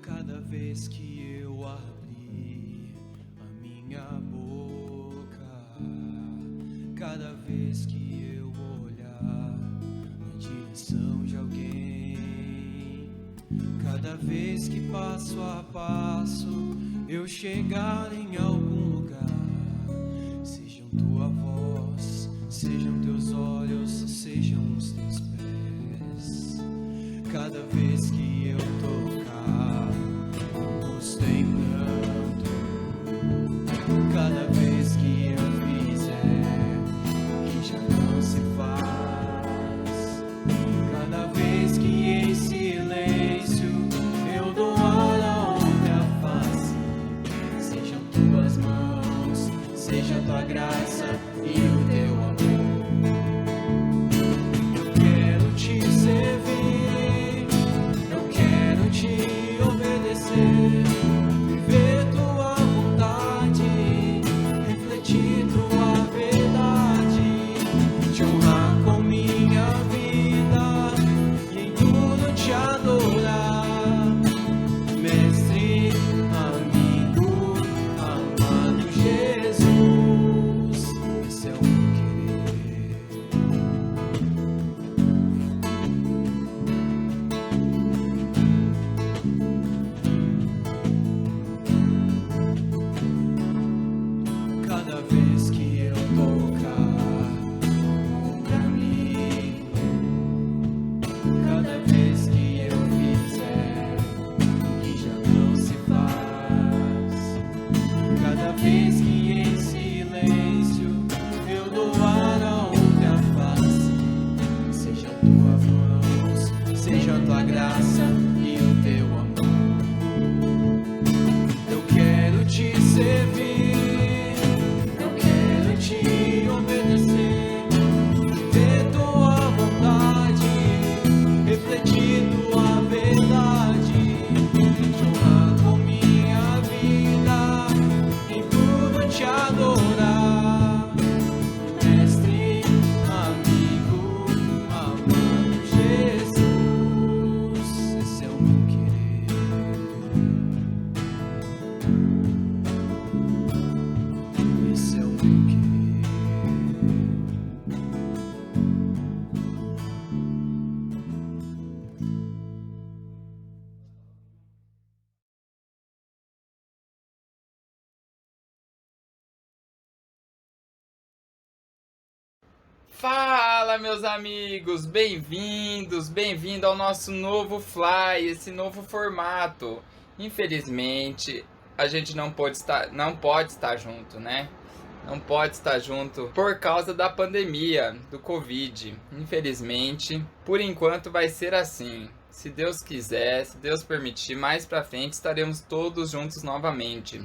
Cada vez que eu abri a minha boca, cada vez que eu olhar na direção de alguém, cada vez que passo a passo eu chegar em algum lugar, sejam tua voz, sejam teus olhos, sejam os teus pés. Cada vez que eu tocar o rosto em pranto, cada vez que eu fizer o que já não se faz, cada vez que em silêncio eu dou a outra face, sejam tuas mãos, seja tua graça e o teu amor. Eu quero te servir, eu quero te obedecer, viver tua vontade, refletir tua verdade, te honrar com minha vida e em tudo te adorar. Mestre, amigo, amado Jesus, esse é o meu querer. Cada vez que eu tocar um caminho, cada vez que eu fizer o que já não se faz, cada vez que em silêncio eu dou a outra face, seja tua voz, seja tua graça e o teu amor. Eu quero te servir, eu quero te obedecer, viver tua vontade, refletir tua verdade, te honrar com minha vida, em tudo te adorar. Mestre, amigo, amado Jesus, esse é o meu querer. Esse é o meu querer. Fala, meus amigos, bem-vindo ao nosso novo Fly, esse novo formato. Infelizmente, a gente não pode estar junto, né? Não pode estar junto por causa da pandemia do Covid. Infelizmente, por enquanto vai ser assim. Se Deus quiser, se Deus permitir, mais pra frente estaremos todos juntos novamente.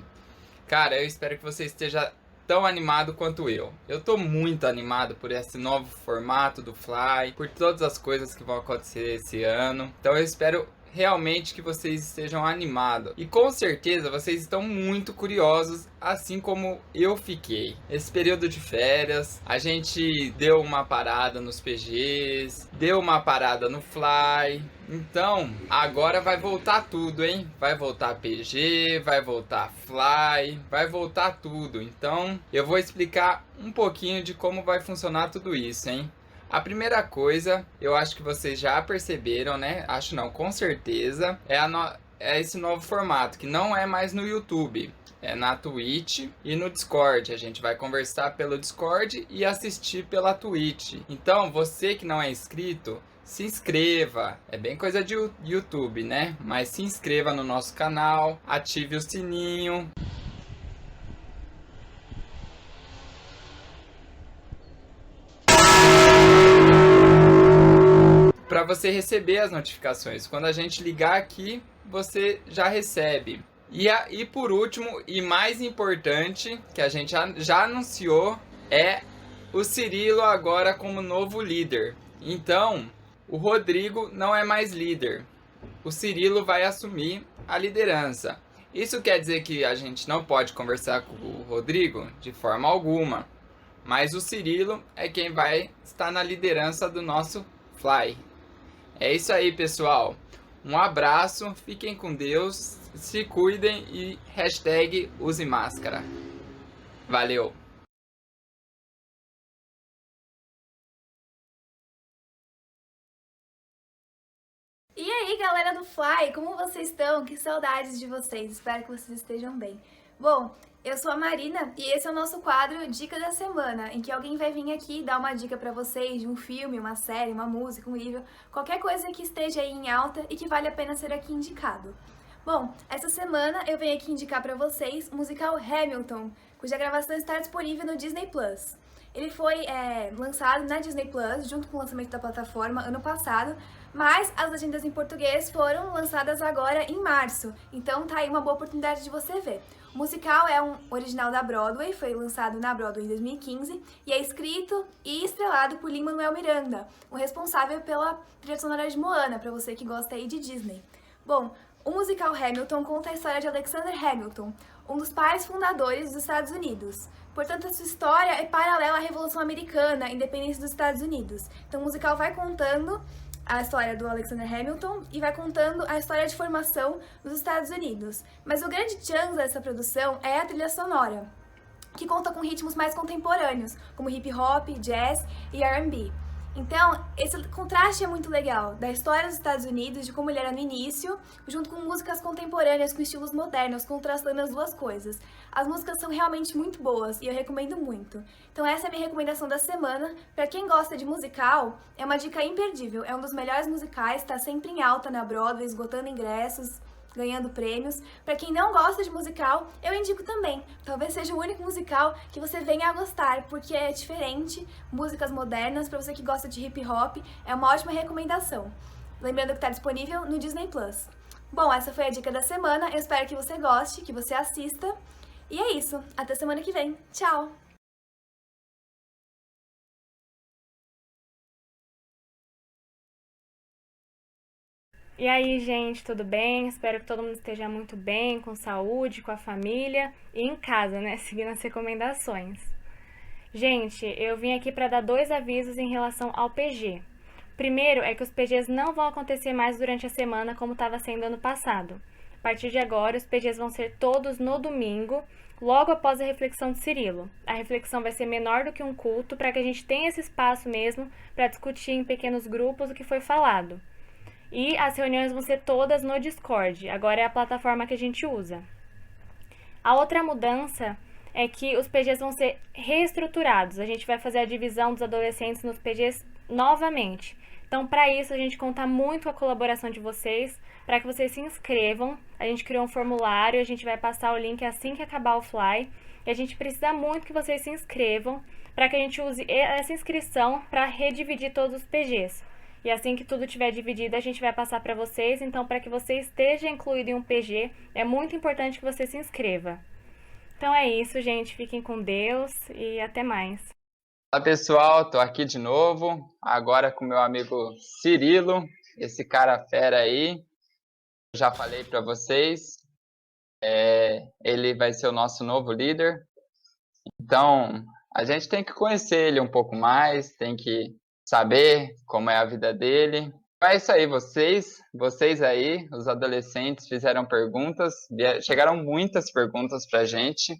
Cara, eu espero que você esteja tão animado quanto eu. Eu tô muito animado por esse novo formato do Fly, por todas as coisas que vão acontecer esse ano. Então eu espero realmente que vocês estejam animados. E com certeza vocês estão muito curiosos, assim como eu fiquei. Esse período de férias, a gente deu uma parada nos PGs, deu uma parada no Fly. Então, agora vai voltar tudo, hein? Vai voltar PG, vai voltar Fly, vai voltar tudo. Então, eu vou explicar um pouquinho de como vai funcionar tudo isso, hein? A primeira coisa, eu acho que vocês já perceberam, né? Acho não, com certeza, é esse novo formato, que não é mais no YouTube. É na Twitch e no Discord. A gente vai conversar pelo Discord e assistir pela Twitch. Então, você que não é inscrito, se inscreva. É bem coisa de YouTube, né? Mas se inscreva no nosso canal, ative o sininho. Para você receber as notificações. Quando a gente ligar aqui, você já recebe. E por último, e mais importante, que a gente já anunciou, é o Cirilo agora como novo líder. Então, o Rodrigo não é mais líder. O Cirilo vai assumir a liderança. Isso quer dizer que a gente não pode conversar com o Rodrigo de forma alguma. Mas o Cirilo é quem vai estar na liderança do nosso Fly. É isso aí, pessoal. Um abraço, fiquem com Deus, se cuidem e hashtag use máscara. Valeu! E aí, galera do Fly, como vocês estão? Que saudades de vocês, espero que vocês estejam bem. Bom, eu sou a Marina e esse é o nosso quadro Dica da Semana, em que alguém vai vir aqui dar uma dica pra vocês de um filme, uma série, uma música, um livro, qualquer coisa que esteja aí em alta e que vale a pena ser aqui indicado. Bom, essa semana eu venho aqui indicar pra vocês o musical Hamilton, cuja gravação está disponível no Disney Plus. Ele foi lançado na Disney Plus, junto com o lançamento da plataforma, ano passado, mas as legendas em português foram lançadas agora em março, então tá aí uma boa oportunidade de você ver. O musical é um original da Broadway, foi lançado na Broadway em 2015 e é escrito e estrelado por Lin-Manuel Miranda, o responsável pela trilha sonora de Moana, pra você que gosta aí de Disney. Bom, o musical Hamilton conta a história de Alexander Hamilton, um dos pais fundadores dos Estados Unidos. Portanto, a sua história é paralela à Revolução Americana, à independência dos Estados Unidos. Então, o musical vai contando a história do Alexander Hamilton e vai contando a história de formação dos Estados Unidos. Mas o grande chance dessa produção é a trilha sonora, que conta com ritmos mais contemporâneos, como hip hop, jazz e R&B. Então, esse contraste é muito legal, da história dos Estados Unidos, de como ele era no início, junto com músicas contemporâneas, com estilos modernos, contrastando as duas coisas. As músicas são realmente muito boas e eu recomendo muito. Então essa é a minha recomendação da semana. Pra quem gosta de musical, é uma dica imperdível. É um dos melhores musicais, tá sempre em alta na Broadway, esgotando ingressos, ganhando prêmios. Pra quem não gosta de musical, eu indico também. Talvez seja o único musical que você venha a gostar, porque é diferente, músicas modernas, pra você que gosta de hip hop, é uma ótima recomendação. Lembrando que tá disponível no Disney Plus. Bom, essa foi a dica da semana, eu espero que você goste, que você assista. E é isso, até semana que vem. Tchau! E aí, gente, tudo bem? Espero que todo mundo esteja muito bem, com saúde, com a família e em casa, né? Seguindo as recomendações. Gente, eu vim aqui para dar 2 avisos em relação ao PG. Primeiro é que os PGs não vão acontecer mais durante a semana como estava sendo ano passado. A partir de agora, os PGs vão ser todos no domingo, logo após a reflexão de Cirilo. A reflexão vai ser menor do que um culto, para que a gente tenha esse espaço mesmo para discutir em pequenos grupos o que foi falado. E as reuniões vão ser todas no Discord, agora é a plataforma que a gente usa. A outra mudança é que os PGs vão ser reestruturados, a gente vai fazer a divisão dos adolescentes nos PGs novamente. Então, para isso, a gente conta muito com a colaboração de vocês, para que vocês se inscrevam. A gente criou um formulário, a gente vai passar o link assim que acabar o Fly. E a gente precisa muito que vocês se inscrevam, para que a gente use essa inscrição para redividir todos os PGs. E assim que tudo tiver dividido, a gente vai passar para vocês. Então, para que você esteja incluído em um PG, é muito importante que você se inscreva. Então é isso, gente. Fiquem com Deus e até mais. Olá pessoal, tô aqui de novo, agora com meu amigo Cirilo, esse cara fera aí. Já falei para vocês, ele vai ser o nosso novo líder. Então, a gente tem que conhecer ele um pouco mais, tem que saber como é a vida dele. É isso aí, vocês aí, os adolescentes, fizeram perguntas, chegaram muitas perguntas pra gente,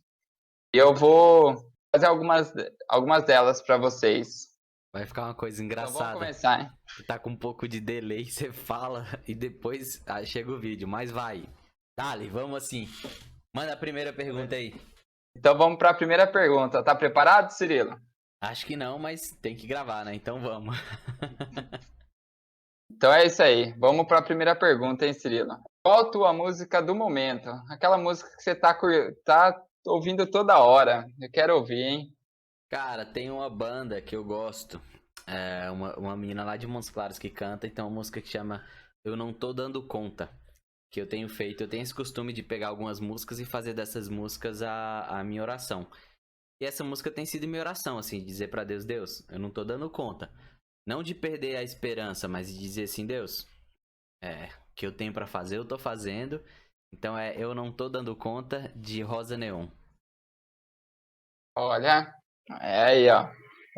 e eu vou fazer algumas delas para vocês. Vai ficar uma coisa Então vamos engraçada. começar, hein? Tá com um pouco de delay, você fala e depois chega o vídeo, mas vai. Dale, vamos assim. Manda a primeira pergunta aí. Então vamos para a primeira pergunta. Tá preparado, Cirilo? Acho que não, mas tem que gravar, né? Então vamos. Então é isso aí. Vamos para a primeira pergunta, hein, Cirilo? Qual a tua música do momento? Aquela música que você tá ouvindo toda hora. Eu quero ouvir, hein? Cara, tem uma banda que eu gosto. É uma menina lá de Montes Claros que canta. Então, uma música que chama Eu Não Tô Dando Conta. Que eu tenho feito. Eu tenho esse costume de pegar algumas músicas e fazer dessas músicas a minha oração. E essa música tem sido minha oração, assim, dizer pra Deus, Deus, eu não tô dando conta. Não de perder a esperança, mas de dizer assim, Deus, o que eu tenho pra fazer, eu tô fazendo. Então Eu Não Tô Dando Conta, de Rosa Neon. Olha, é aí, ó.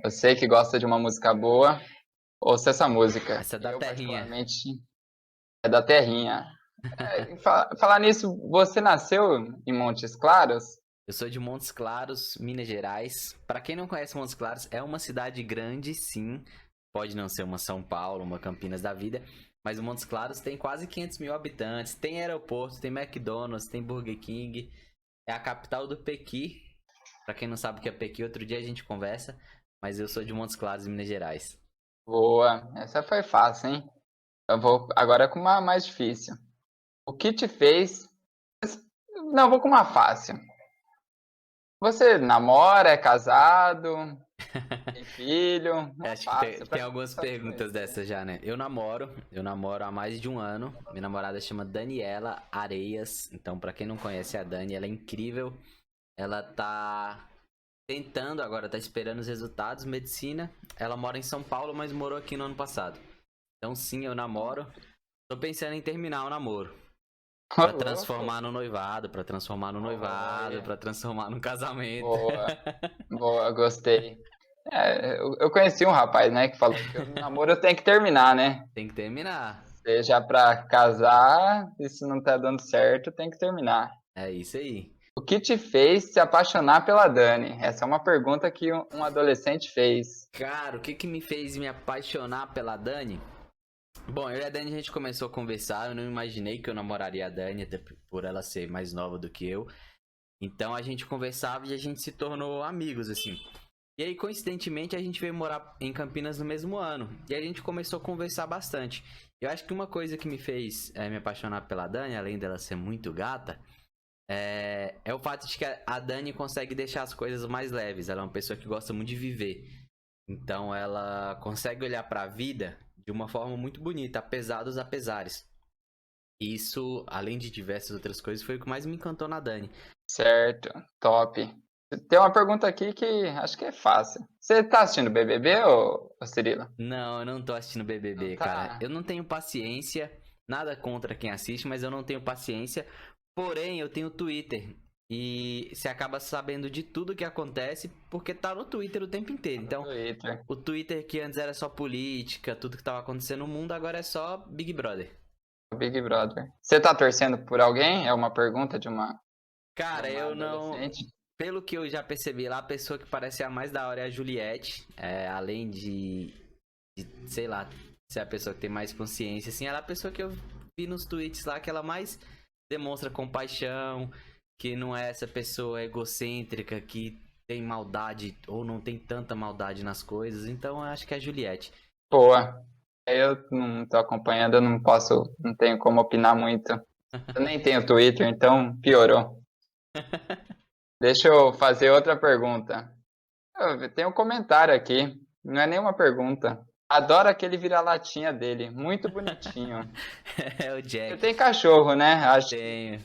Você que gosta de uma música boa, ouça essa música. Essa é da Eu, terrinha. particularmente, É da terrinha. Falar nisso, você nasceu em Montes Claros? Eu sou de Montes Claros, Minas Gerais. Pra quem não conhece Montes Claros, é uma cidade grande, sim. Pode não ser uma São Paulo, uma Campinas da vida, mas o Montes Claros tem quase 500 mil habitantes. Tem aeroporto, tem McDonald's, tem Burger King. É a capital do Pequi. Pra quem não sabe o que é Pequi, outro dia a gente conversa. Mas eu sou de Montes Claros, Minas Gerais. Boa, essa foi fácil, hein? Eu vou agora com uma mais difícil. O que te fez. Não, eu vou com uma fácil. Você namora, é casado, tem filho? Uma Acho que fácil, pra tem algumas começar a perguntas conhecer. dessas já, né? Eu namoro há mais de um ano. Minha namorada chama Daniela Areias. Então, pra quem não conhece a Dani, ela é incrível. Ela tá tentando agora, tá esperando os resultados, medicina. Ela mora em São Paulo, mas morou aqui no ano passado. Então, sim, eu namoro. Tô pensando em terminar o namoro. Ô, Pra louco. transformar no noivado, pra transformar no noivado, Olha. pra transformar no casamento. Boa, boa, gostei. Eu conheci um rapaz, né, que falou que o namoro tem que terminar, né? Tem que terminar. Seja pra casar, e se não tá dando certo, tem que terminar. É isso aí. O que te fez se apaixonar pela Dani? Essa é uma pergunta que um adolescente fez. Cara, o que que me fez me apaixonar pela Dani? Bom, eu e a Dani a gente começou a conversar, eu não imaginei que eu namoraria a Dani, até por ela ser mais nova do que eu. Então a gente conversava e a gente se tornou amigos, assim. E aí, coincidentemente, a gente veio morar em Campinas no mesmo ano. E a gente começou a conversar bastante. Eu acho que uma coisa que me fez me apaixonar pela Dani, além dela ser muito gata, é o fato de que a Dani consegue deixar as coisas mais leves. Ela é uma pessoa que gosta muito de viver. Então ela consegue olhar pra vida de uma forma muito bonita, apesar dos apesares. E isso, além de diversas outras coisas, foi o que mais me encantou na Dani. Certo, top. Tem uma pergunta aqui que acho que é fácil. Você tá assistindo BBB, ô Cirilo? Não, eu não tô assistindo BBB, Não tá. cara. Eu não tenho paciência, nada contra quem assiste, mas eu não tenho paciência. Porém, eu tenho Twitter. E você acaba sabendo de tudo que acontece porque tá no Twitter o tempo inteiro. Então, Twitter. o Twitter que antes era só política, tudo que tava acontecendo no mundo, agora é só Big Brother. Big Brother. Você tá torcendo por alguém? É uma pergunta de uma Cara, eu não. adolescente. Pelo que eu já percebi lá, a pessoa que parece a mais da hora é a Juliette. Além de, sei lá, ser a pessoa que tem mais consciência, assim, ela é a pessoa que eu vi nos tweets lá que ela mais demonstra compaixão, que não é essa pessoa egocêntrica que tem maldade ou não tem tanta maldade nas coisas. Então eu acho que é a Juliette. Boa. Eu não tô acompanhando, eu não posso, não tenho como opinar muito. Eu nem tenho Twitter, então piorou. Deixa eu fazer outra pergunta. Tem um comentário aqui, não é nenhuma pergunta. Adoro aquele vira-latinha dele, muito bonitinho. É o Você Jack. tem cachorro, né? Acho que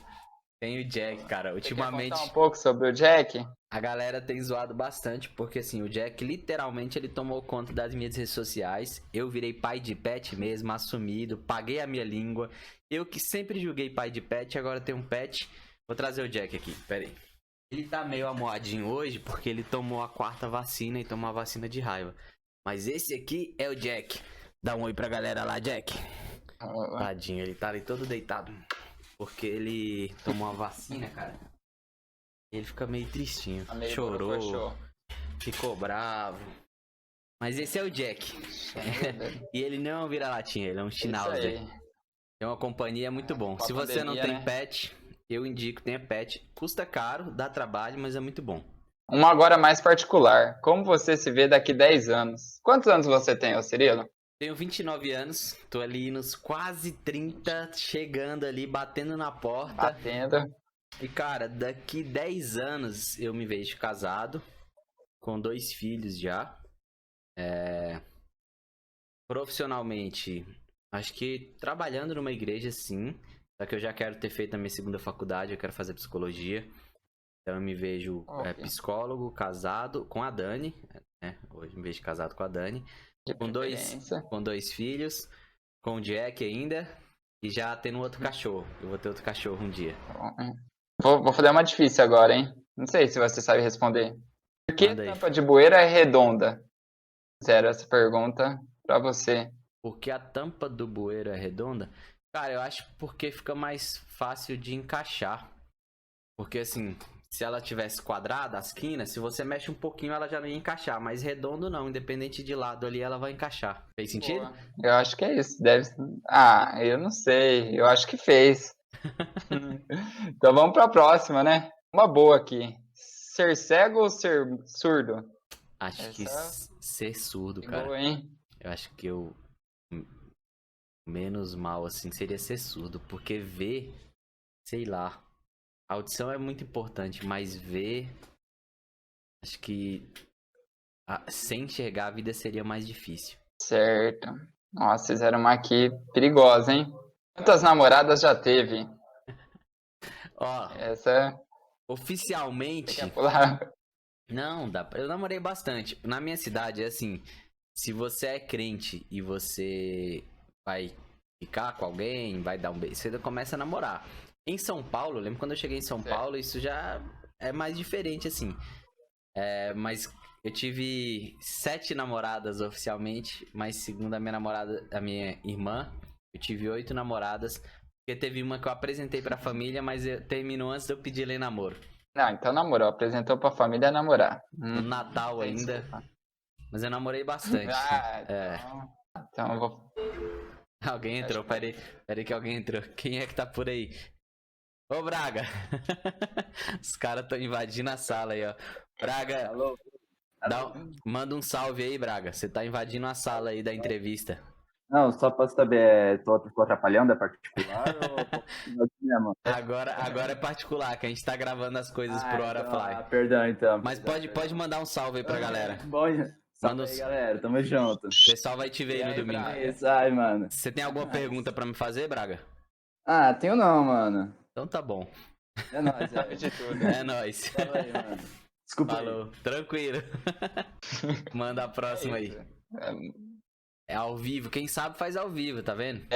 Tem o Jack, cara. você quer Ultimamente contar um pouco sobre o Jack? a galera tem zoado bastante, porque assim, o Jack literalmente ele tomou conta das minhas redes sociais. Eu virei pai de pet mesmo, assumido, paguei a minha língua. Eu que sempre julguei pai de pet, agora tenho um pet. Vou trazer o Jack aqui, pera aí. Ele tá meio amoadinho hoje porque ele tomou a 4ª vacina e tomou a vacina de raiva. Mas esse aqui é o Jack. Dá um oi pra galera lá, Jack. Tadinho, ele tá ali todo deitado. Porque ele tomou a vacina, cara. Ele fica meio tristinho. Tá meio Chorou, borocochô. ficou bravo. Mas esse é o Jack. E ele não é um vira-latinha, ele é um Isso Schnauzer. aí. É uma companhia muito bom. Com a Se você não pandemia, tem né? pet, eu indico, tenha pet. Custa caro, dá trabalho, mas é muito bom. Uma agora mais particular. Como você se vê daqui 10 anos? Quantos anos você tem, ô Cirilo? Tenho 29 anos, tô ali nos quase 30, chegando ali, batendo na porta. Batendo. E cara, daqui 10 anos eu me vejo casado, com 2 filhos já. Profissionalmente, acho que trabalhando numa igreja sim. Só que eu já quero ter feito a minha 2ª faculdade, eu quero fazer psicologia. Então eu me vejo psicólogo, casado com a Dani, né? Hoje eu me vejo casado com a Dani. De preferência. Com 2 filhos, com o Jack ainda, e já tendo outro cachorro. Eu vou ter outro cachorro um dia. Vou fazer uma difícil agora, hein? Não sei se você sabe responder. Por que Manda aí. tampa de bueiro é redonda? Zero essa pergunta pra você. Porque a tampa do bueiro é redonda? Cara, eu acho porque fica mais fácil de encaixar. Porque assim, se ela tivesse quadrada, as quinas, se você mexe um pouquinho ela já não ia encaixar. Mas redondo não, independente de lado ali ela vai encaixar. Fez sentido? Boa. Eu acho que é isso. Deve. Ah, eu não sei. Eu acho que fez. Então vamos para a próxima, né? Uma boa aqui. Ser cego ou ser surdo? Acho que Essa ser surdo, pegou, cara. hein? Eu acho que eu menos mal assim seria ser surdo, porque ver, sei lá. A audição é muito importante, mas ver, acho que sem enxergar a vida seria mais difícil. Certo. Nossa, fizeram uma aqui perigosa, hein? Quantas namoradas já teve? Ó, Essa você oficialmente, quer pular? não, eu namorei bastante. Na minha cidade é assim, se você é crente e você vai ficar com alguém, vai dar um beijo, você começa a namorar. Em São Paulo, lembro quando eu cheguei em São Certo. Paulo, isso já é mais diferente, assim. Mas eu tive 7 namoradas oficialmente, mas segundo a minha namorada, a minha irmã, eu tive 8 namoradas. Porque teve uma que eu apresentei pra família, mas terminou antes de eu pedir ela em namoro. Não, então namorou. Apresentou pra família namorar. No Natal tem ainda. desculpa. Mas eu namorei bastante. Ah, É. então eu vou. Alguém entrou, peraí que alguém entrou. Quem é que tá por aí? Ô, Braga! Os caras estão invadindo a sala aí, ó. Braga, Alô? manda um salve aí, Braga. Você tá invadindo a sala aí da entrevista. Não, só pra saber, tô atrapalhando, é particular ou mesmo? Agora é particular, que a gente tá gravando as coisas por hora então, fly. perdão, então. Mas pode mandar um salve aí pra galera. Bom, salve Manda aí, galera, tamo junto. O pessoal vai te ver aí no domingo. Isso aí, mano. Você tem alguma pergunta pra me fazer, Braga? Ah, tenho não, mano. Então tá bom. É nóis, é. De tudo. É nóis. Fala aí, mano. Desculpa aí. Falou. Tranquilo. Manda a próxima aí. É ao vivo. Quem sabe faz ao vivo, tá vendo?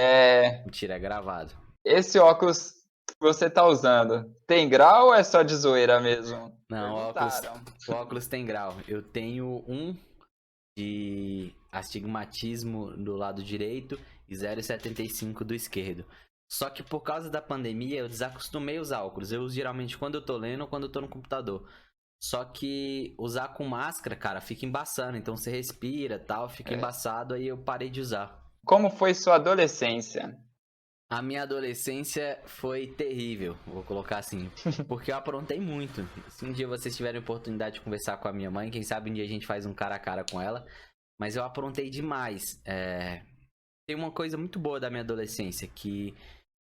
Mentira, é gravado. Esse óculos que você tá usando, tem grau ou é só de zoeira mesmo? Não, Perguntaram. o óculos tem grau. Eu tenho um de astigmatismo do lado direito e 0,75 do esquerdo. Só que por causa da pandemia eu desacostumei os óculos. Eu uso geralmente quando eu tô lendo ou quando eu tô no computador. Só que usar com máscara, cara, fica embaçando. Então você respira, tal, fica embaçado, aí eu parei de usar. Como foi sua adolescência? A minha adolescência foi terrível, vou colocar assim, porque eu aprontei muito. Se um dia vocês tiverem oportunidade de conversar com a minha mãe, quem sabe um dia a gente faz um cara a cara com ela, mas eu aprontei demais. Tem uma coisa muito boa da minha adolescência, que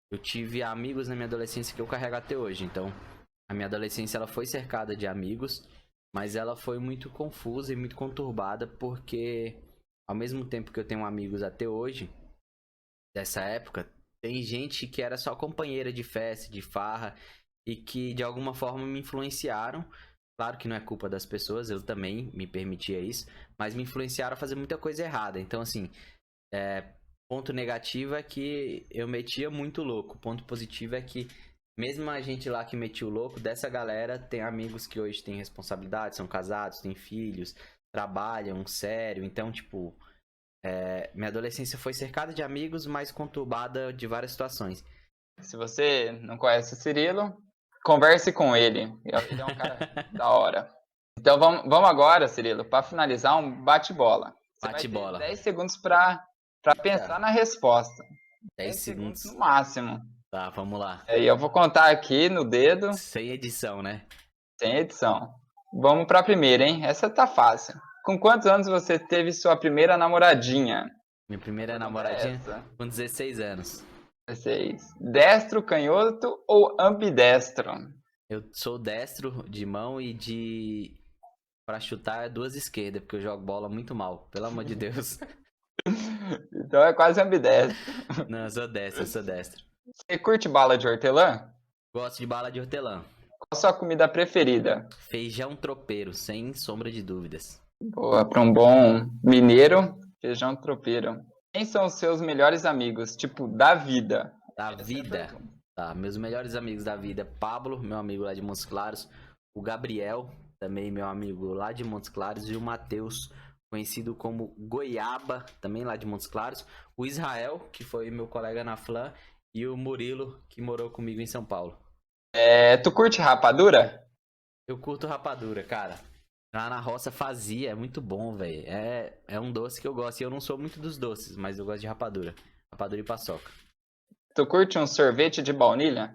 eu tive amigos na minha adolescência que eu carrego até hoje. Então, a minha adolescência ela foi cercada de amigos, mas ela foi muito confusa e muito conturbada, porque ao mesmo tempo que eu tenho amigos até hoje, dessa época, tem gente que era só companheira de festa, de farra, e que de alguma forma me influenciaram. Claro que não é culpa das pessoas, eu também me permitia isso, mas me influenciaram a fazer muita coisa errada. Então, assim, ponto negativo é que eu metia muito louco. Ponto positivo é que, mesmo a gente lá que metia o louco, dessa galera tem amigos que hoje têm responsabilidade, são casados, têm filhos, trabalham sério. Então, tipo, minha adolescência foi cercada de amigos, mas conturbada de várias situações. Se você não conhece o Cirilo, converse com ele. Ele é um cara da hora. Então vamos agora, Cirilo, para finalizar, um bate-bola. Você Bate-bola. vai ter 10 segundos para pensar na resposta. 10 segundos. No máximo. Tá, vamos lá. E eu vou contar aqui no dedo, Sem edição, né? sem edição. Vamos para a primeira, hein? Essa tá fácil. Com quantos anos você teve sua primeira namoradinha? Minha primeira namoradinha Essa. com 16 anos. 16. Destro, canhoto ou ambidestro? Eu sou destro de mão e pra chutar 2 esquerdas, porque eu jogo bola muito mal, pelo amor de Deus. Então é quase ambidestro. Não, eu sou destro. Você curte bala de hortelã? Gosto de bala de hortelã. Qual a sua comida preferida? Feijão tropeiro, sem sombra de dúvidas. Boa, para um bom mineiro, feijão tropeiro. Quem são os seus melhores amigos, tipo, da vida? Da vida. Tá, meus melhores amigos da vida, Pablo, meu amigo lá de Montes Claros, o Gabriel, também meu amigo lá de Montes Claros, e o Matheus, conhecido como Goiaba, também lá de Montes Claros, o Israel, que foi meu colega na FLAN, E o Murilo, que morou comigo em São Paulo. Tu curte rapadura? Eu curto rapadura, cara. Lá na roça fazia, é muito bom, velho. É um doce que eu gosto. E eu não sou muito dos doces, mas eu gosto de rapadura. Rapadura e paçoca. Tu curte um sorvete de baunilha?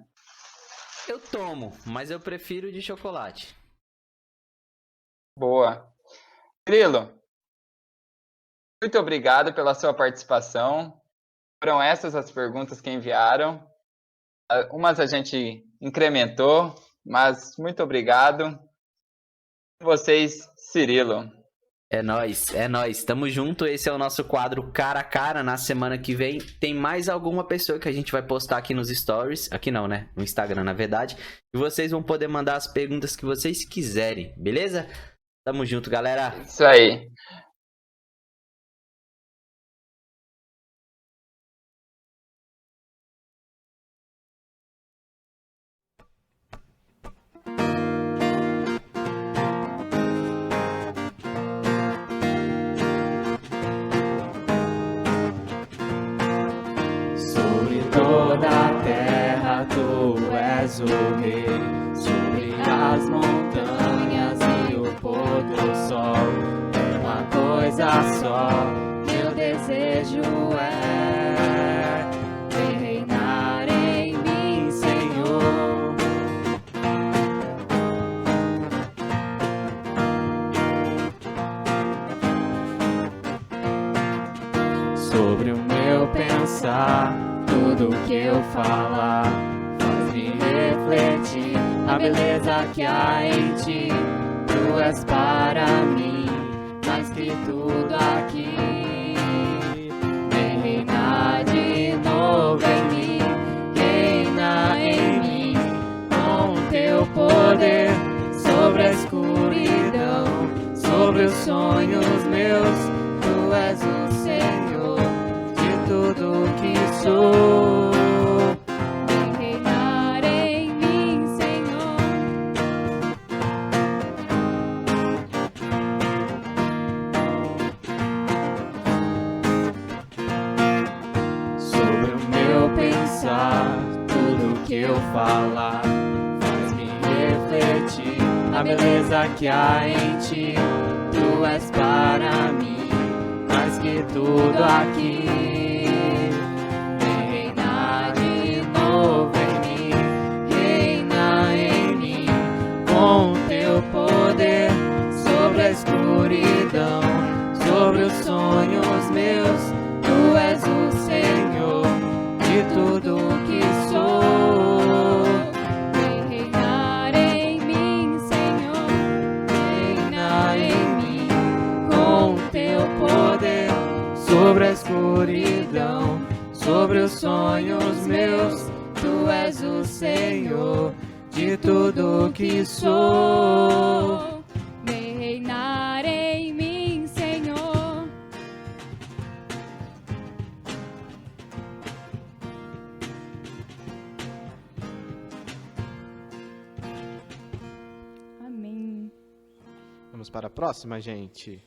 Eu tomo, mas eu prefiro de chocolate. Boa. Grilo, muito obrigado pela sua participação. Foram essas as perguntas que enviaram. Umas a gente incrementou, mas muito obrigado. Vocês, Cirilo. É nóis. Tamo junto. Esse é o nosso quadro Cara a Cara. Na semana que vem tem mais alguma pessoa que a gente vai postar aqui nos stories. Aqui não, né? No Instagram, na verdade. E vocês vão poder mandar as perguntas que vocês quiserem, beleza? Tamo junto, galera. Isso aí. Sobre toda a terra tu és o rei, sobre as montanhas e o pôr do sol. Uma coisa só, meu desejo é ver reinar em mim, Senhor. Sobre o meu pensar, tudo que eu falar faz-me refletir a beleza que há em ti. Tu és para mim mais que tudo aqui. Vem reinar de novo em mim, reina em mim com teu poder sobre a escuridão, sobre os sonhos meus. Tu és o Senhor de tudo que sou. Vem reinar em mim, Senhor. Sobre o meu pensar, tudo que eu falar faz-me refletir a beleza que há em ti. Tu és para mim mais que tudo aqui. Vem reinar de novo em mim, reina em mim com teu poder sobre a escuridão, sobre os sonhos meus. Tu és o Senhor de tudo que sou. Vem reinar em mim, Senhor, reina em mim com teu poder sobre a escuridão, sobre os sonhos meus. Tu és o Senhor de tudo que sou. Vem reinar em mim, Senhor. Amém. Vamos para a próxima, gente.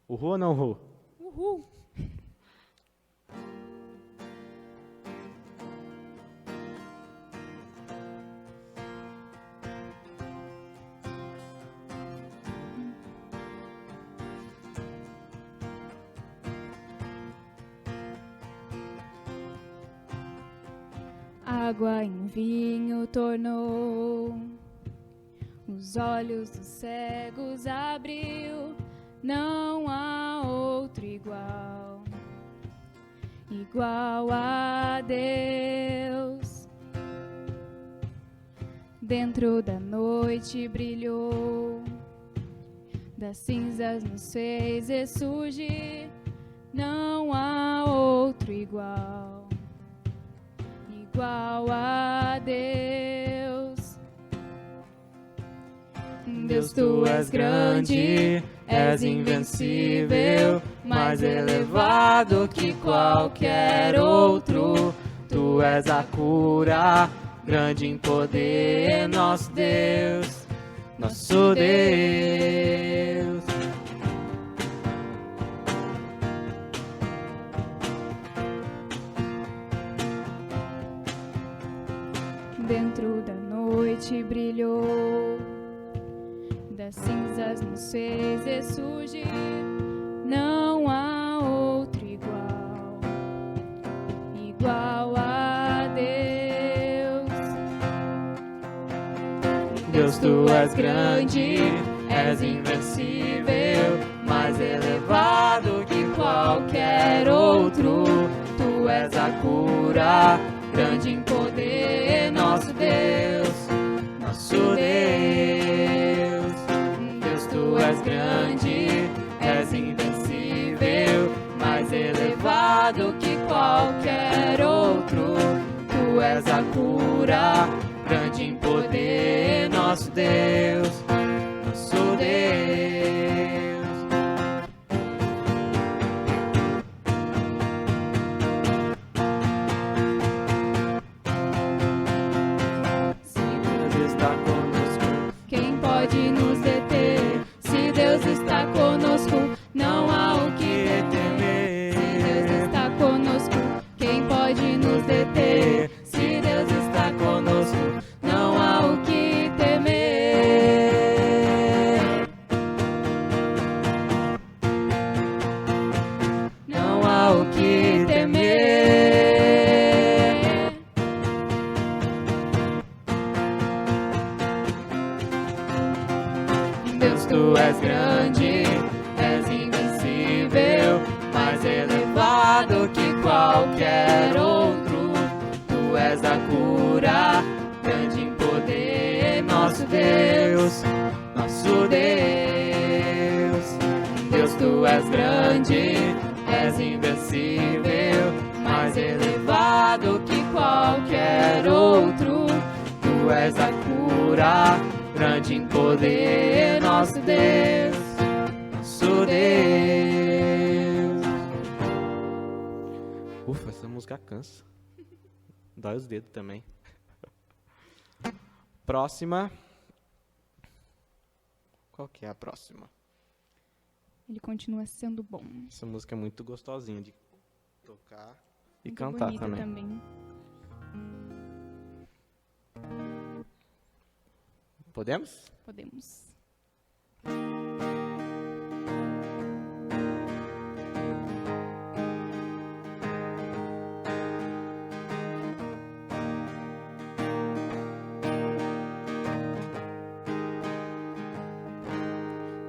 Uhul ou não uhul? Uhul. Água em vinho tornou, os olhos dos cegos abriu. Não há outro igual, igual a Deus. Dentro da noite brilhou, das cinzas nos fez ressurgir. Não há outro igual, igual a Deus. Deus, tu és grande, és invencível, mais elevado que qualquer outro. Tu és a cura, grande em poder, nosso Deus, nosso Deus. dentro da noite brilhou, das cinzas nos fez ressurgir. Não há outro igual, igual a Deus. Deus, tu és grande, és invencível, mais elevado que qualquer outro. Tu és a cura, grande em poder, nosso Deus, nosso Deus. Deus, tu és grande, és invencível, mais elevado que qualquer outro. Tu és a cura, grande em poder, nosso Deus, nosso Deus. Se Deus está conosco, Quem pode nos deter? Se Deus está conosco, não há o que temer. Se Deus está conosco, quem pode nos deter? Se Deus está conosco, não há o que temer. não há o que temer. Deus, tu és grande, és invencível, mais elevado que qualquer outro. Tu és a cura, grande em poder, nosso Deus, nosso Deus. Deus, tu és grande, és invencível, mais elevado que qualquer outro. Tu és a cura, grande em poder, nosso Deus, nosso Deus. Ufa, essa música cansa. Dói os dedos também. Próxima. Qual que é a próxima? Ele continua sendo bom. Essa música é muito gostosinha de tocar e Muito cantar bonita também. Podemos? Podemos.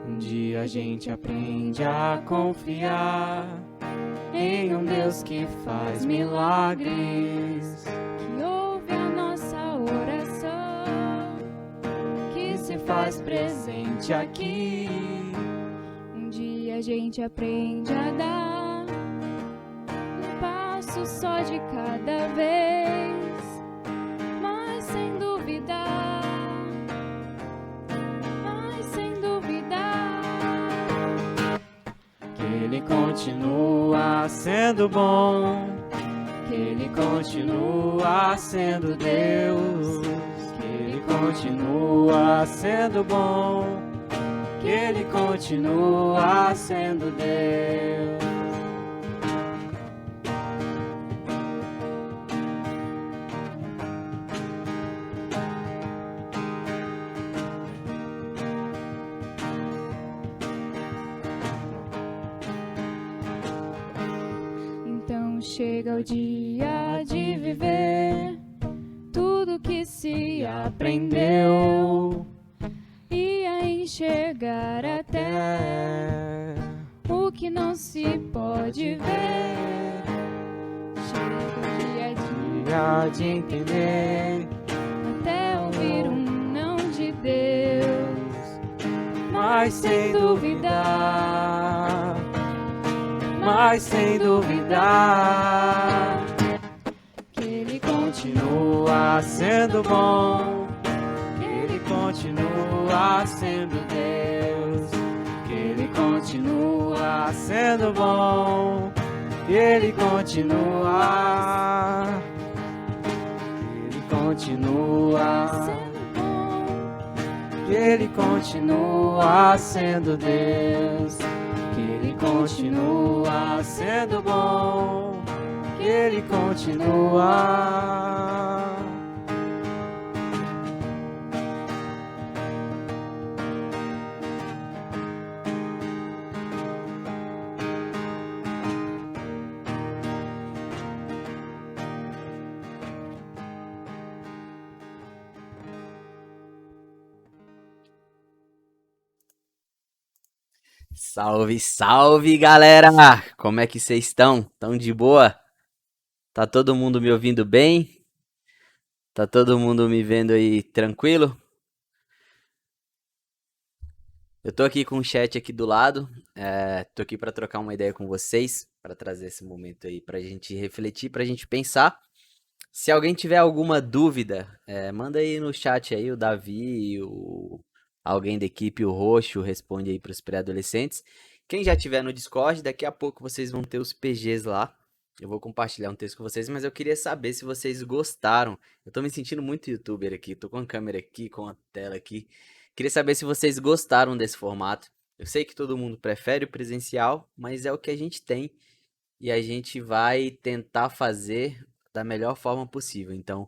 Um dia a gente aprende a confiar em um Deus que faz milagres, Que ouve a nossa oração, que se faz presente aqui. um dia a gente aprende a dar um passo só de cada vez, mas sem duvidar, mas sem duvidar. Que Ele continua sendo bom, que Ele continua sendo Deus, que Ele continua sendo bom, que Ele continua sendo Deus. Então chega o dia de viver tudo que se aprendeu e a enxergar até o que não se pode ver. Chega o dia De entender, até ouvir um não de Deus, mas sem duvidar, mas sem duvidar, que Ele continua sendo bom, que Ele continua sendo Deus, que Ele continua sendo bom, que Ele continua, sendo bom, que Ele continua sendo Deus, que Ele continua sendo bom, que Ele continua, Salve, salve, galera! Como é que vocês estão? Tão de boa? Tá todo mundo me ouvindo bem? Tá todo mundo me vendo aí tranquilo? Eu tô aqui com o chat aqui do lado, tô aqui pra trocar uma ideia com vocês, pra trazer esse momento aí pra gente refletir, pra gente pensar. Se alguém tiver alguma dúvida, manda aí no chat aí, o Davi, alguém da equipe, o Roxo, responde aí pros pré-adolescentes. Quem já tiver no Discord, daqui a pouco vocês vão ter os PGs lá. Eu vou compartilhar um texto com vocês, mas eu queria saber se vocês gostaram. Eu tô me sentindo muito youtuber aqui, tô com a câmera aqui, com a tela aqui. Queria saber se vocês gostaram desse formato. Eu sei que todo mundo prefere o presencial, mas é o que a gente tem e a gente vai tentar fazer da melhor forma possível. Então,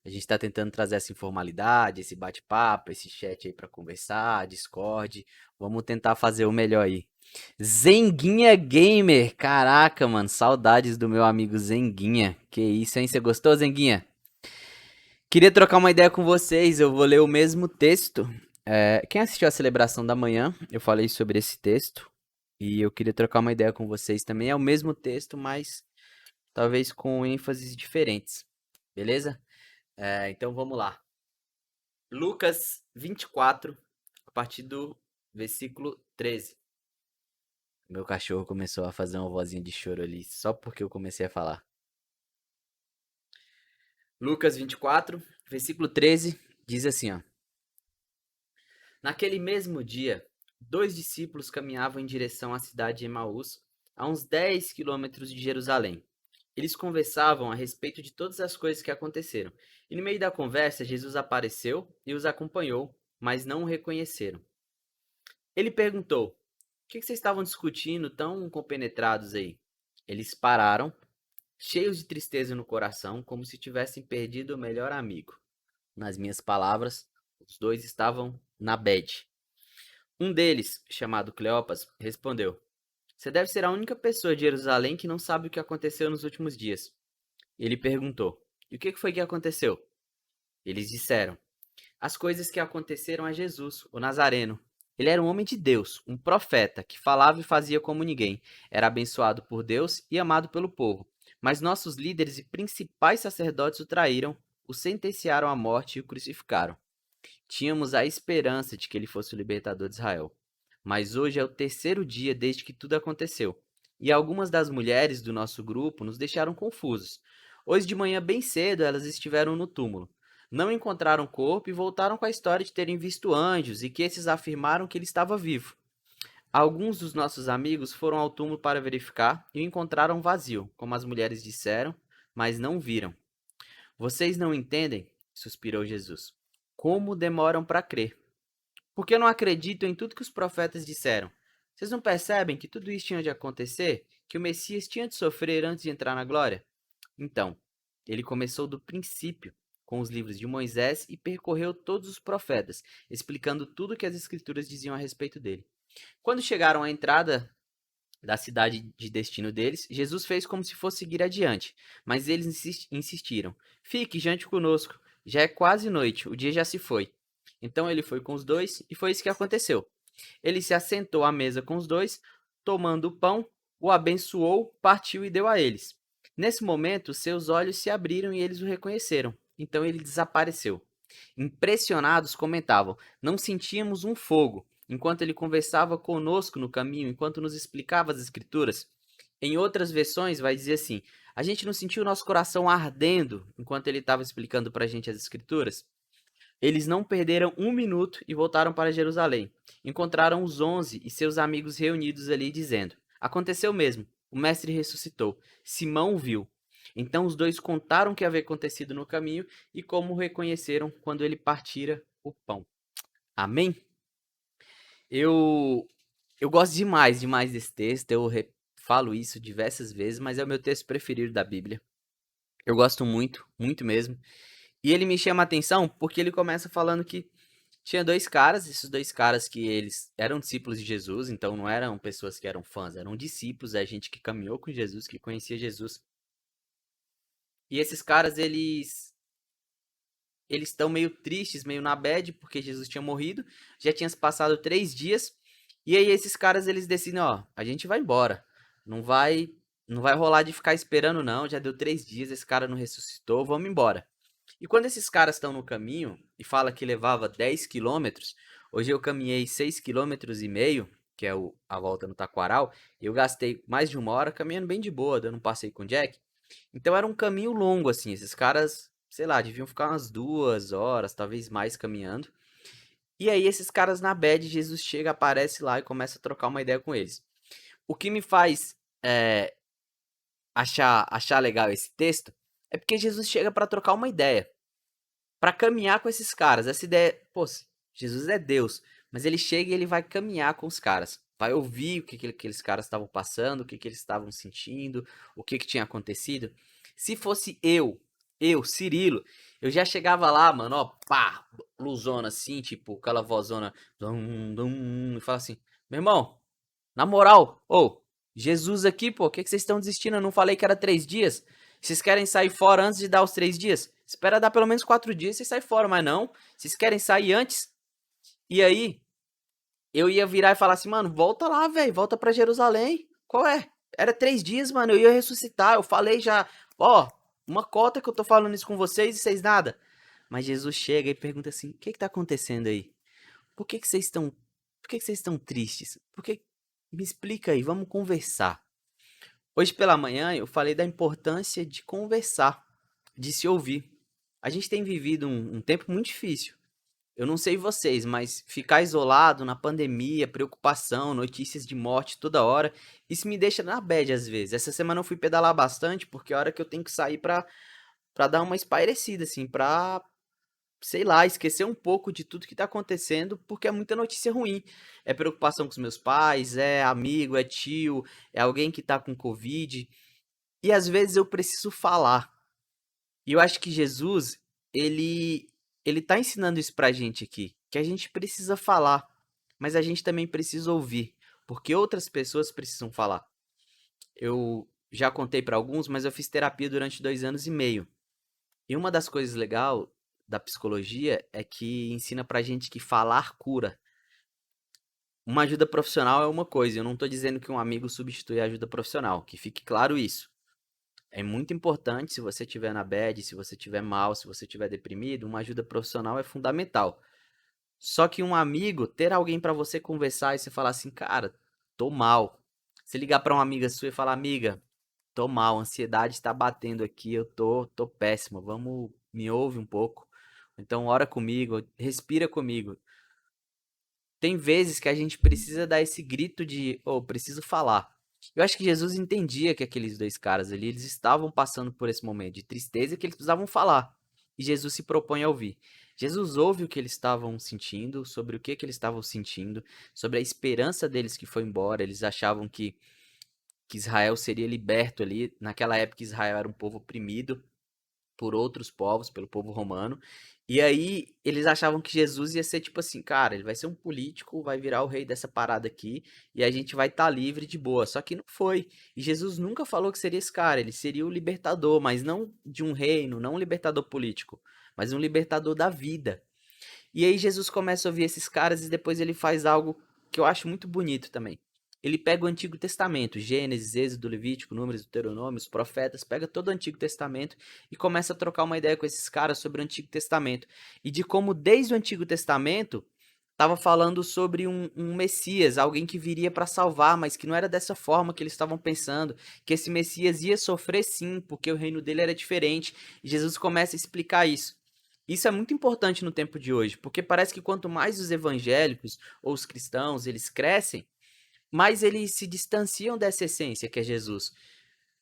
a gente está tentando trazer essa informalidade, esse bate-papo, esse chat aí para conversar, Discord. Vamos tentar fazer o melhor aí. Zenguinha Gamer, caraca, mano, saudades do meu amigo Zenguinha. Que isso, hein? Você gostou, Zenguinha? Queria trocar uma ideia com vocês. Eu vou ler o mesmo texto. Quem assistiu a celebração da manhã, eu falei sobre esse texto. E eu queria trocar uma ideia com vocês também. É o mesmo texto, mas talvez com ênfases diferentes. Beleza? Então vamos lá. Lucas 24, a partir do versículo 13. Meu cachorro começou a fazer uma vozinha de choro ali, só porque eu comecei a falar. Lucas 24, versículo 13, diz assim, ó. Naquele mesmo dia, 2 discípulos caminhavam em direção à cidade de Emaús, a uns 10 quilômetros de Jerusalém. Eles conversavam a respeito de todas as coisas que aconteceram. E no meio da conversa, Jesus apareceu e os acompanhou, mas não o reconheceram. Ele perguntou: o que vocês estavam discutindo tão compenetrados aí? Eles pararam, cheios de tristeza no coração, como se tivessem perdido o melhor amigo. Nas minhas palavras, os dois estavam na bad. Um deles, chamado Cleopas, respondeu: você deve ser a única pessoa de Jerusalém que não sabe o que aconteceu nos últimos dias. Ele perguntou: e o que foi que aconteceu? Eles disseram: as coisas que aconteceram a Jesus, o Nazareno. Ele era um homem de Deus, um profeta, que falava e fazia como ninguém. Era abençoado por Deus e amado pelo povo. Mas nossos líderes e principais sacerdotes o traíram, o sentenciaram à morte e o crucificaram. Tínhamos a esperança de que ele fosse o libertador de Israel. Mas hoje é o 3º dia desde que tudo aconteceu. E algumas das mulheres do nosso grupo nos deixaram confusos. Hoje de manhã bem cedo elas estiveram no túmulo. Não encontraram o corpo e voltaram com a história de terem visto anjos e que esses afirmaram que ele estava vivo. Alguns dos nossos amigos foram ao túmulo para verificar e o encontraram vazio, como as mulheres disseram, mas não viram. Vocês não entendem? Suspirou Jesus. Como demoram para crer? Por que não acreditam em tudo que os profetas disseram? Vocês não percebem que tudo isso tinha de acontecer? Que o Messias tinha de sofrer antes de entrar na glória? Então, ele começou do princípio, com os livros de Moisés e percorreu todos os profetas, explicando tudo o que as escrituras diziam a respeito dele. Quando chegaram à entrada da cidade de destino deles, Jesus fez como se fosse seguir adiante, mas eles insistiram: fique, jante conosco, já é quase noite, o dia já se foi. Então ele foi com os dois e foi isso que aconteceu. Ele se assentou à mesa com os dois, tomando o pão, o abençoou, partiu e deu a eles. Nesse momento, seus olhos se abriram e eles o reconheceram. Então ele desapareceu. Impressionados, comentavam: não sentíamos um fogo enquanto ele conversava conosco no caminho, enquanto nos explicava as escrituras. Em outras versões vai dizer assim: a gente não sentiu o nosso coração ardendo enquanto ele estava explicando para a gente as escrituras. Eles não perderam um minuto e voltaram para Jerusalém. Encontraram os 11 e seus amigos reunidos ali, dizendo: aconteceu mesmo, o mestre ressuscitou. Simão o viu. Então os dois contaram o que havia acontecido no caminho e como o reconheceram quando ele partira o pão. Amém? Eu gosto demais desse texto, eu falo isso diversas vezes, mas é o meu texto preferido da Bíblia. Eu gosto muito, muito mesmo. E ele me chama a atenção porque ele começa falando que tinha 2 caras, esses 2 caras que eles eram discípulos de Jesus, então não eram pessoas que eram fãs, eram discípulos, é gente que caminhou com Jesus, que conhecia Jesus. E esses caras, eles estão meio tristes, meio na bad, porque Jesus tinha morrido, já tinha se passado 3 dias, E aí esses caras, eles decidem, ó, a gente vai embora. Não vai rolar de ficar esperando não, já deu 3 dias, esse cara não ressuscitou, vamos embora. E quando esses caras estão no caminho e fala que levava 10 quilômetros, hoje eu caminhei 6,5 quilômetros, que é a volta no Taquaral, e eu gastei mais de 1 hora caminhando bem de boa, dando um passeio com o Jack. Então era um caminho longo, assim, esses caras, sei lá, deviam ficar umas 2 horas, talvez mais caminhando. E aí esses caras na bad, Jesus chega, aparece lá e começa a trocar uma ideia com eles. O que me faz achar legal esse texto é porque Jesus chega para trocar uma ideia, para caminhar com esses caras. Essa ideia, pô, Jesus é Deus, mas ele chega e ele vai caminhar com os caras. Vai ouvir o que aqueles caras estavam passando, o que eles estavam sentindo, o que tinha acontecido. Se fosse eu, Cirilo, eu já chegava lá, mano, ó, pá, luzona assim, tipo, aquela vozona, e fala assim, meu irmão, na moral, ô, Jesus aqui, pô, o que vocês estão desistindo? Eu não falei que era 3 dias? Vocês querem sair fora antes de dar os 3 dias? Espera dar pelo menos 4 dias e vocês saem fora, mas não. Vocês querem sair antes? E aí, eu ia virar e falar assim, mano, volta lá, velho, volta pra Jerusalém. Qual é? Era 3 dias, mano, eu ia ressuscitar. Eu falei já, ó, uma cota que eu tô falando isso com vocês e vocês nada. Mas Jesus chega e pergunta assim, o que tá acontecendo aí? Por que vocês estão tristes? Me explica aí, vamos conversar. Hoje pela manhã eu falei da importância de conversar, de se ouvir. A gente tem vivido um tempo muito difícil. Eu não sei vocês, mas ficar isolado na pandemia, preocupação, notícias de morte toda hora, isso me deixa na bad às vezes. Essa semana eu fui pedalar bastante, porque é a hora que eu tenho que sair pra dar uma espairecida, assim, pra, sei lá, esquecer um pouco de tudo que tá acontecendo, porque é muita notícia ruim. É preocupação com os meus pais, é amigo, é tio, é alguém que tá com Covid. E às vezes eu preciso falar. E eu acho que Jesus, ele tá ensinando isso pra gente aqui, que a gente precisa falar, mas a gente também precisa ouvir, porque outras pessoas precisam falar. Eu já contei pra alguns, mas eu fiz terapia durante 2 anos e meio. E uma das coisas legais da psicologia é que ensina pra gente que falar cura. Uma ajuda profissional é uma coisa, eu não tô dizendo que um amigo substitui a ajuda profissional, que fique claro isso. É muito importante, se você estiver na bad, se você estiver mal, se você estiver deprimido, uma ajuda profissional é fundamental. Só que um amigo, ter alguém pra você conversar e você falar assim, cara, tô mal. Você ligar pra uma amiga sua e falar, amiga, tô mal, a ansiedade tá batendo aqui, eu tô péssimo, vamos, me ouve um pouco. Então ora comigo, respira comigo. Tem vezes que a gente precisa dar esse grito de, preciso falar. Eu acho que Jesus entendia que aqueles 2 caras ali, eles estavam passando por esse momento de tristeza que eles precisavam falar. E Jesus se propõe a ouvir. Jesus ouve o que eles estavam sentindo, sobre o que eles estavam sentindo, sobre a esperança deles que foi embora. Eles achavam que Israel seria liberto ali. Naquela época, Israel era um povo oprimido por outros povos, pelo povo romano. E aí eles achavam que Jesus ia ser tipo assim, cara, ele vai ser um político, vai virar o rei dessa parada aqui e a gente vai estar livre de boa. Só que não foi. E Jesus nunca falou que seria esse cara, ele seria o libertador, mas não de um reino, não um libertador político, mas um libertador da vida. E aí Jesus começa a ouvir esses caras e depois ele faz algo que eu acho muito bonito também. Ele pega o Antigo Testamento, Gênesis, Êxodo, Levítico, Números, Deuteronômio, os profetas, pega todo o Antigo Testamento e começa a trocar uma ideia com esses caras sobre o Antigo Testamento. E de como desde o Antigo Testamento estava falando sobre um Messias, alguém que viria para salvar, mas que não era dessa forma que eles estavam pensando, que esse Messias ia sofrer sim, porque o reino dele era diferente. E Jesus começa a explicar isso. Isso é muito importante no tempo de hoje, porque parece que quanto mais os evangélicos ou os cristãos eles crescem, mais eles se distanciam dessa essência que é Jesus.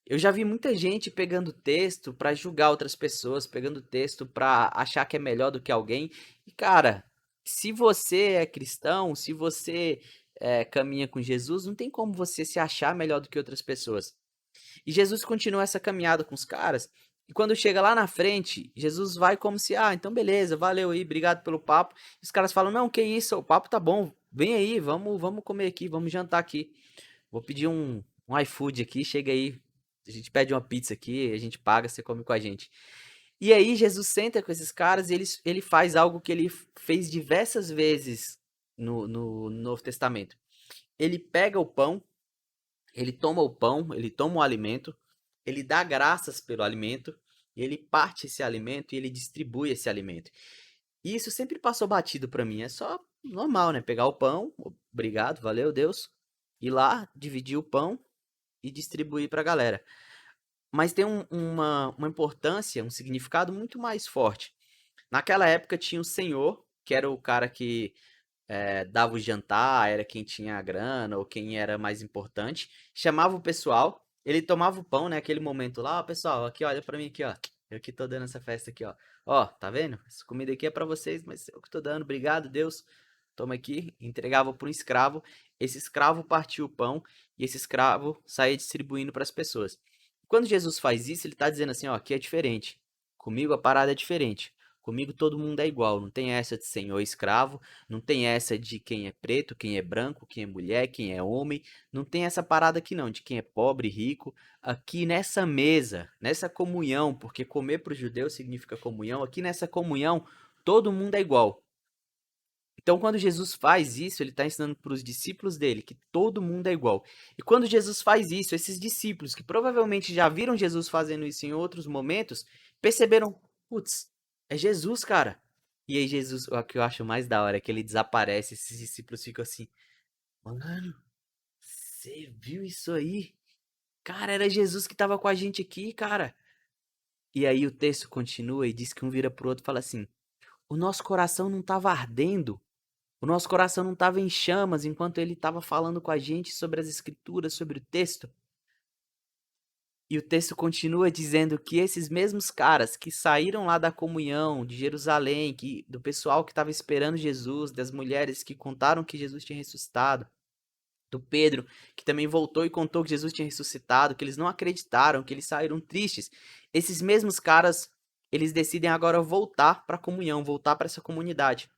Eu já vi muita gente pegando texto para julgar outras pessoas, pegando texto para achar que é melhor do que alguém. E cara, se você é cristão, se você caminha com Jesus, não tem como você se achar melhor do que outras pessoas. E Jesus continua essa caminhada com os caras. E quando chega lá na frente, Jesus vai como se, então beleza, valeu aí, obrigado pelo papo. E os caras falam, não, que isso, o papo tá bom, vem aí, vamos comer aqui, vamos jantar aqui. Vou pedir um iFood aqui, chega aí, a gente pede uma pizza aqui, a gente paga, você come com a gente. E aí Jesus senta com esses caras e ele faz algo que ele fez diversas vezes no Novo Testamento. ele pega o pão, ele toma o pão, ele toma o alimento, ele dá graças pelo alimento, ele parte esse alimento e ele distribui esse alimento. E isso sempre passou batido pra mim. É só normal, né? Pegar o pão, obrigado, valeu, Deus, ir lá, dividir o pão e distribuir pra galera. Mas tem uma importância, um significado muito mais forte. Naquela época tinha o Senhor, que era o cara que dava o jantar, era quem tinha a grana ou quem era mais importante. Chamava o pessoal, ele tomava o pão, né? Aquele momento lá, ó, pessoal, aqui, olha pra mim aqui, ó. Eu que tô dando essa festa aqui, ó. Ó, tá vendo? Essa comida aqui é pra vocês, mas eu que tô dando. Obrigado, Deus. Toma aqui. Entregava para um escravo. Esse escravo partia o pão e esse escravo saía distribuindo para as pessoas. Quando Jesus faz isso, ele tá dizendo assim, ó, aqui é diferente. Comigo a parada é diferente. Comigo todo mundo é igual. Não tem essa de senhor e escravo. Não tem essa de quem é preto, quem é branco, quem é mulher, quem é homem. Não tem essa parada aqui não, de quem é pobre, rico. Aqui nessa mesa, nessa comunhão, porque comer para o judeu significa comunhão. Aqui nessa comunhão, todo mundo é igual. Então, quando Jesus faz isso, ele está ensinando para os discípulos dele que todo mundo é igual. E quando Jesus faz isso, esses discípulos que provavelmente já viram Jesus fazendo isso em outros momentos, perceberam, putz, é Jesus, cara. E aí Jesus, o que eu acho mais da hora é que ele desaparece, esses discípulos ficam assim, mano, você viu isso aí? Cara, era Jesus que estava com a gente aqui, cara. E aí o texto continua e diz que um vira pro outro e fala assim, o nosso coração não estava ardendo. O nosso coração não estava em chamas enquanto ele estava falando com a gente sobre as escrituras, sobre o texto. E o texto continua dizendo que esses mesmos caras que saíram lá da comunhão de Jerusalém, do pessoal que estava esperando Jesus, das mulheres que contaram que Jesus tinha ressuscitado, do Pedro, que também voltou e contou que Jesus tinha ressuscitado, que eles não acreditaram, que eles saíram tristes. Esses mesmos caras, eles decidem agora voltar para a comunhão, voltar para essa comunidade.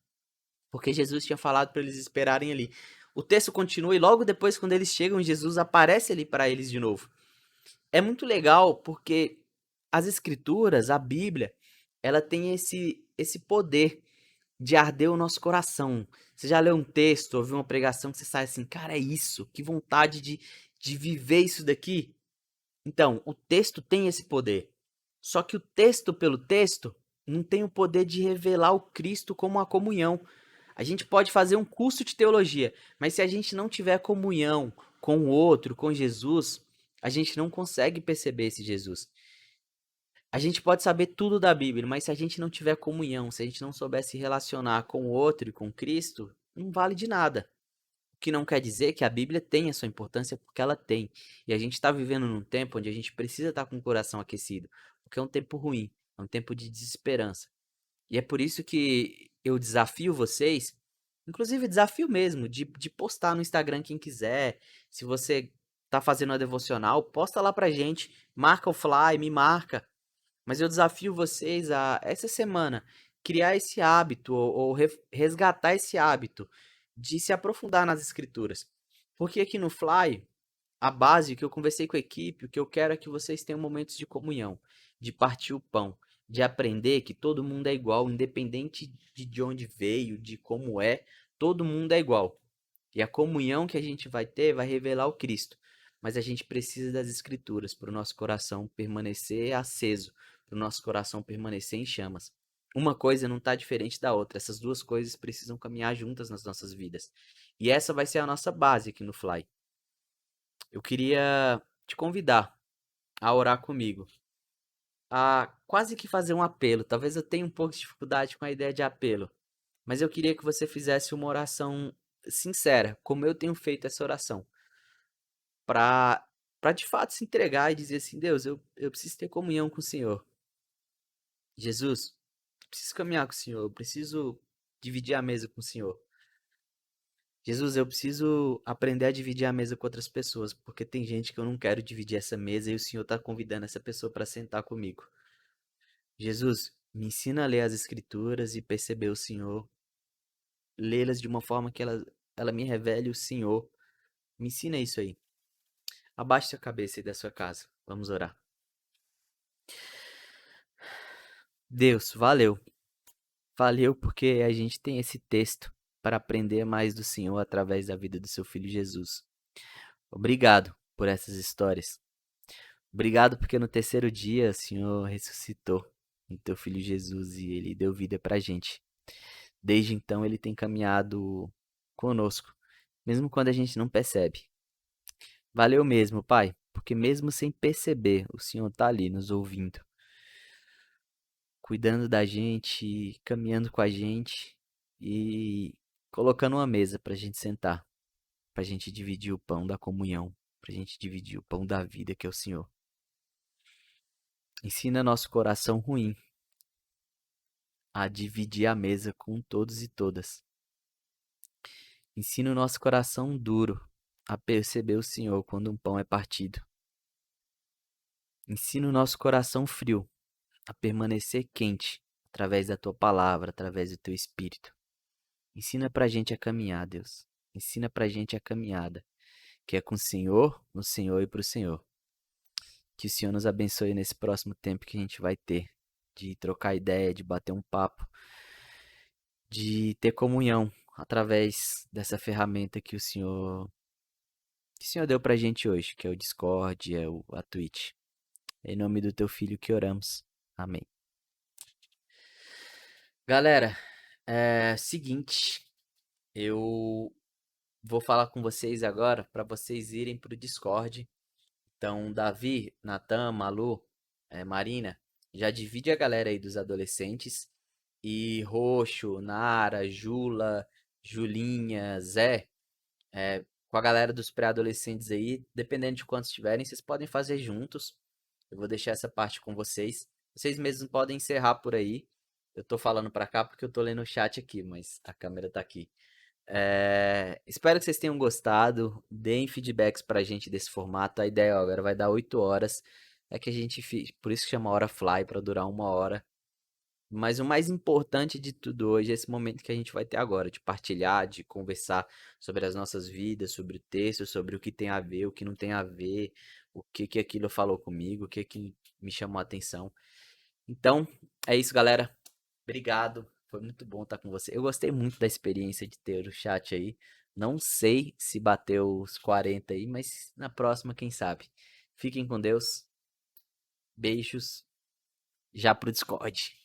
Porque Jesus tinha falado para eles esperarem ali. O texto continua e logo depois, quando eles chegam, Jesus aparece ali para eles de novo. É muito legal porque as escrituras, a Bíblia, ela tem esse poder de arder o nosso coração. Você já leu um texto, ouviu uma pregação que você sai assim, cara, é isso, que vontade de viver isso daqui. Então, o texto tem esse poder. Só que o texto pelo texto não tem o poder de revelar o Cristo como a comunhão. A gente pode fazer um curso de teologia, mas se a gente não tiver comunhão com o outro, com Jesus, a gente não consegue perceber esse Jesus. A gente pode saber tudo da Bíblia, mas se a gente não tiver comunhão, se a gente não souber se relacionar com o outro e com Cristo, não vale de nada. O que não quer dizer que a Bíblia tem a sua importância, porque ela tem. E a gente está vivendo num tempo onde a gente precisa estar com o coração aquecido, porque é um tempo ruim, é um tempo de desesperança. E é por isso que eu desafio vocês, inclusive desafio mesmo, de postar no Instagram quem quiser. Se você tá fazendo uma devocional, posta lá pra gente, marca o Fly, me marca. Mas eu desafio vocês a, essa semana, criar esse hábito ou resgatar esse hábito de se aprofundar nas escrituras. Porque aqui no Fly, a base que eu conversei com a equipe, o que eu quero é que vocês tenham momentos de comunhão, de partir o pão, de aprender que todo mundo é igual, independente de onde veio, de como é, todo mundo é igual. E a comunhão que a gente vai ter vai revelar o Cristo. Mas a gente precisa das escrituras para o nosso coração permanecer aceso, para o nosso coração permanecer em chamas. Uma coisa não está diferente da outra. Essas duas coisas precisam caminhar juntas nas nossas vidas. E essa vai ser a nossa base aqui no Fly. Eu queria te convidar a orar comigo, a quase que fazer um apelo. Talvez eu tenha um pouco de dificuldade com a ideia de apelo, mas eu queria que você fizesse uma oração sincera, como eu tenho feito essa oração, para de fato se entregar e dizer assim, Deus, eu preciso ter comunhão com o Senhor. Jesus, eu preciso caminhar com o Senhor, eu preciso dividir a mesa com o Senhor. Jesus, eu preciso aprender a dividir a mesa com outras pessoas, porque tem gente que eu não quero dividir essa mesa e o Senhor está convidando essa pessoa para sentar comigo. Jesus, me ensina a ler as escrituras e perceber o Senhor, lê-las de uma forma que ela me revele o Senhor. Me ensina isso aí. Abaixe sua cabeça aí da sua casa. Vamos orar. Deus, valeu. Valeu porque a gente tem esse texto para aprender mais do Senhor através da vida do seu Filho Jesus. Obrigado por essas histórias. Obrigado porque no terceiro dia o Senhor ressuscitou o teu Filho Jesus e ele deu vida pra gente. Desde então ele tem caminhado conosco, mesmo quando a gente não percebe. Valeu mesmo, Pai, porque mesmo sem perceber, o Senhor tá ali nos ouvindo, cuidando da gente, caminhando com a gente e colocando uma mesa pra gente sentar, pra gente dividir o pão da comunhão, pra gente dividir o pão da vida que é o Senhor. Ensina nosso coração ruim a dividir a mesa com todos e todas. Ensina o nosso coração duro a perceber o Senhor quando um pão é partido. Ensina o nosso coração frio a permanecer quente através da tua palavra, através do teu espírito. Ensina pra gente a caminhar, Deus. Ensina pra gente a caminhada, que é com o Senhor, no Senhor e pro Senhor. Que o Senhor nos abençoe nesse próximo tempo que a gente vai ter, de trocar ideia, de bater um papo, de ter comunhão através dessa ferramenta que o Senhor deu pra gente hoje, que é o Discord, a Twitch. Em nome do teu filho que oramos. Amém. Galera, seguinte, eu vou falar com vocês agora para vocês irem pro Discord. Então, Davi, Natan, Malu, Marina, já divide a galera aí dos adolescentes. E Roxo, Nara, Jula, Julinha, Zé, com a galera dos pré-adolescentes aí, dependendo de quantos tiverem, vocês podem fazer juntos. Eu vou deixar essa parte com vocês. Vocês mesmos podem encerrar por aí. Eu tô falando pra cá porque eu tô lendo o chat aqui, mas a câmera tá aqui. Espero que vocês tenham gostado. Deem feedbacks pra gente desse formato. A ideia agora vai dar 8 horas. É que a gente por isso que chama Hora Fly, pra durar 1 hora. Mas o mais importante de tudo hoje é esse momento que a gente vai ter agora, de partilhar, de conversar sobre as nossas vidas, sobre o texto, sobre o que tem a ver, o que não tem a ver, o que aquilo falou comigo, o que me chamou a atenção. Então, é isso, galera. Obrigado. Foi muito bom estar com você. Eu gostei muito da experiência de ter o chat aí. Não sei se bateu os 40 aí, mas na próxima, quem sabe. Fiquem com Deus. Beijos. Já pro Discord.